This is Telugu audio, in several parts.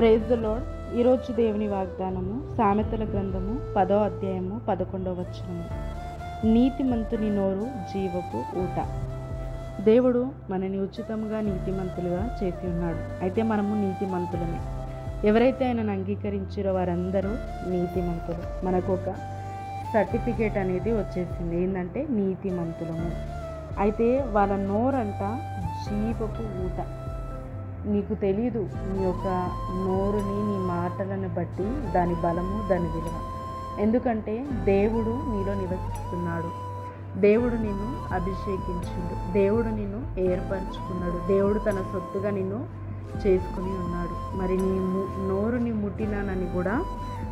Praise the lord. ఈరోజు దేవుని వాగ్దానము సామెతల గ్రంథము 10వ అధ్యాయము 11వ వచనము. నీతిమంతుని నోరు జీవపు ఊట. దేవుడు మనని ఉచితంగా నీతిమంతులుగా చేసి ఉన్నాడు. అయితే మనము నీతిమంతులమే. ఎవరైతే ఆయనను అంగీకరించారో వారందరూ నీతిమంతులు. మనకు ఒక సర్టిఫికేట్ అనేది వచ్చేసింది, ఏంటంటే నీతిమంతులము. అయితే వాళ్ళ నోరంట జీవపు ఊట. నీకు తెలీదు నీ యొక్క నోరుని, నీ మాటలను బట్టి దాని బలము, దాని విలువ. ఎందుకంటే దేవుడు నీలో నివసిస్తున్నాడు. దేవుడు నిన్ను అభిషేకించిండు. దేవుడు నిన్ను ఏర్పరచుకున్నాడు. దేవుడు తన సొత్తుగా నిన్ను చేసుకుని ఉన్నాడు. మరి నీ నోరుని ముట్టినానని కూడా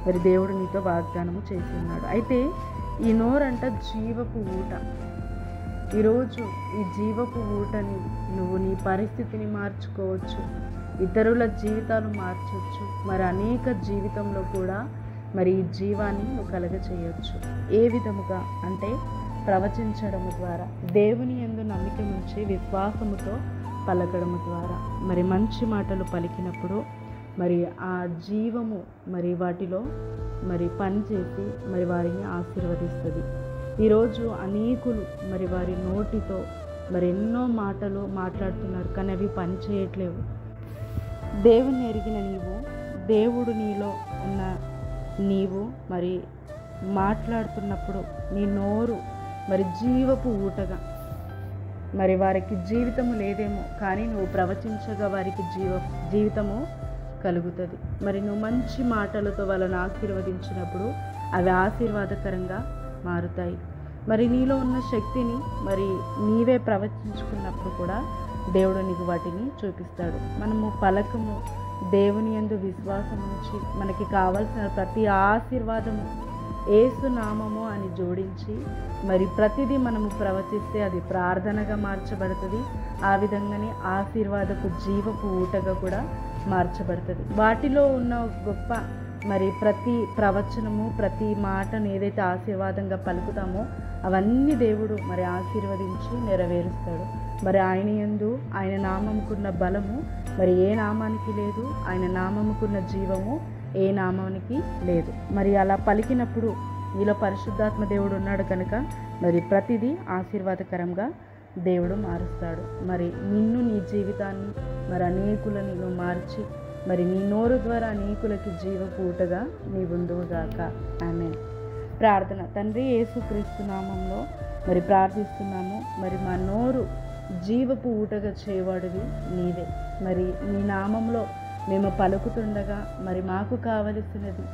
మరి దేవుడు నీతో వాగ్దానము చేసి ఉన్నాడు. అయితే ఈ నోరంట జీవపు ఊట. ఈరోజు ఈ జీవపు ఊటని నువ్వు నీ పరిస్థితిని మార్చుకోవచ్చు, ఇతరుల జీవితాలు మార్చవచ్చు, మరి అనేక జీవితంలో కూడా మరి ఈ జీవాన్ని నువ్వు కలగచేయవచ్చు. ఏ విధముగా అంటే ప్రవచించడము ద్వారా, దేవుని యందు నమ్మిక ఉంచి విశ్వాసముతో పలకడము ద్వారా, మరి మంచి మాటలు పలికినప్పుడు మరి ఆ జీవము మరి వాటిలో మరి పనిచేసి మరి వారిని ఆశీర్వదిస్తుంది. ఈరోజు అనేకులు మరి వారి నోటితో మరి ఎన్నో మాటలు మాట్లాడుతున్నారు, కానీ అవి పని చేయట్లేవు. దేవుని ఎరిగిన నీవు, దేవుడు నీలో ఉన్న నీవు మరి మాట్లాడుతున్నప్పుడు నీ నోరు మరి జీవపు ఊటగా, మరి వారికి జీవితము లేదేమో కానీ నువ్వు ప్రవచించగా వారికి జీవితము కలుగుతుంది. మరి నువ్వు మంచి మాటలతో వాళ్ళని ఆశీర్వదించినప్పుడు అవి ఆశీర్వాదకరంగా మారుతాయి. మరి నీలో ఉన్న శక్తిని మరి నీవే ప్రవచించుకున్నప్పుడు కూడా దేవుడు నీకు వాటిని చూపిస్తాడు. మనము పలకము, దేవుని యందు విశ్వాసం ఉంచి మనకి కావాల్సిన ప్రతి ఆశీర్వాదము యేసు నామము అని జోడించి మరి ప్రతిదీ మనము ప్రవచిస్తే అది ప్రార్థనగా మార్చబడుతుంది. ఆ విధంగానే ఆశీర్వాదపు జీవపు ఊటగా కూడా మార్చబడుతుంది. వాటిలో ఉన్న గొప్ప మరి ప్రతి ప్రవచనము, ప్రతి మాటను ఏదైతే ఆశీర్వాదంగా పలుకుతామో అవన్నీ దేవుడు మరి ఆశీర్వదించి నెరవేరుస్తాడు. మరి ఆయన యందు, ఆయన నామముకున్న బలము మరి ఏ నామానికి లేదు, ఆయన నామముకున్న జీవము ఏ నామానికి లేదు. మరి అలా పలికినప్పుడు నీలో పరిశుద్ధాత్మ దేవుడు ఉన్నాడు కనుక మరి ప్రతిదీ ఆశీర్వాదకరంగా దేవుడు మారుస్తాడు. మరి నిన్ను, నీ జీవితాన్ని మరి అనేకులని నువ్వు మార్చి మరి నీ నోరు ద్వారా అనేకులకి జీవపు ఊటగా నీ ఉందువుగాక. ఆమేన్. ప్రార్థన. తండ్రి, యేసుక్రీస్తు నామంలో మరి ప్రార్థిస్తున్నాము. మరి మా నోరు జీవపు ఊటగా చేయవాడివి నీవే. మరి నీ నామంలో మేము పలుకుతుండగా మరి మాకు కావలసినది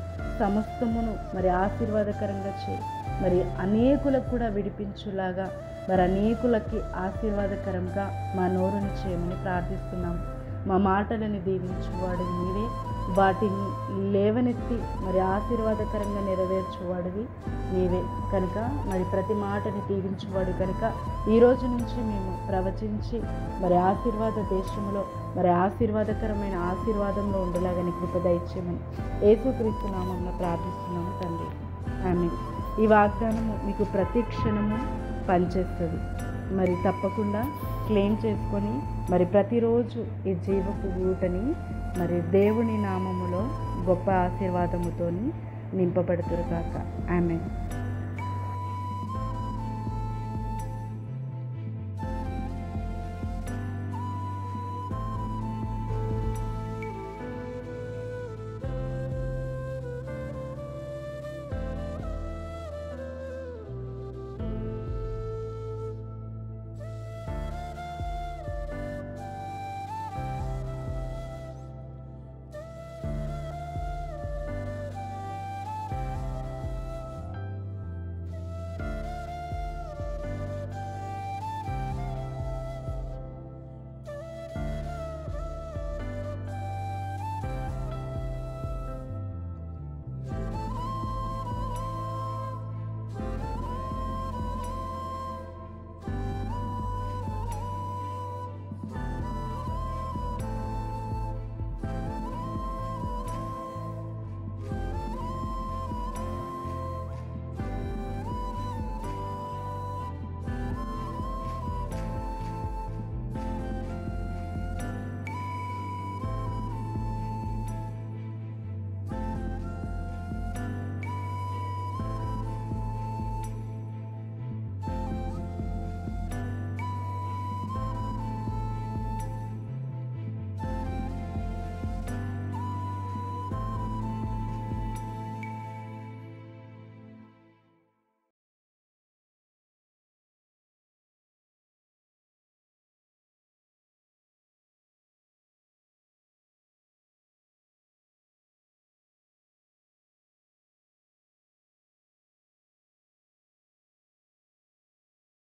సమస్తమును మరి ఆశీర్వాదకరంగా చేయి. మరి అనేకులకు కూడా విడిపించులాగా మరి అనేకులకి ఆశీర్వాదకరంగా మా నోరుని చేయమని ప్రార్థిస్తున్నాము. మా మాటలను దీవించువాడు నీవే, వాటిని లేవనెత్తి మరి ఆశీర్వాదకరంగా నెరవేర్చువాడివి నీవే కనుక మరి ప్రతి మాటని దీవించువాడు కనుక ఈ రోజు నుంచి మేము ప్రవచించి మరి ఆశీర్వాద దేశంలో మరి ఆశీర్వాదకరమైన ఆశీర్వాదంలో ఉండేలాగా కృప దయచేయమని యేసుక్రీస్తు నామమున ప్రార్థిస్తున్నాము తండ్రి. ఆమేన్. ఈ వాగ్దానము మీకు ప్రతి క్షణము పనిచేస్తుంది. మరి తప్పకుండా క్లెయిమ్ చేసుకొని మరి ప్రతిరోజు ఈ జీవపు ఊటని మరి దేవుని నామములో గొప్ప ఆశీర్వాదముతోని నింపబడుతురు కాక. ఆమేన్.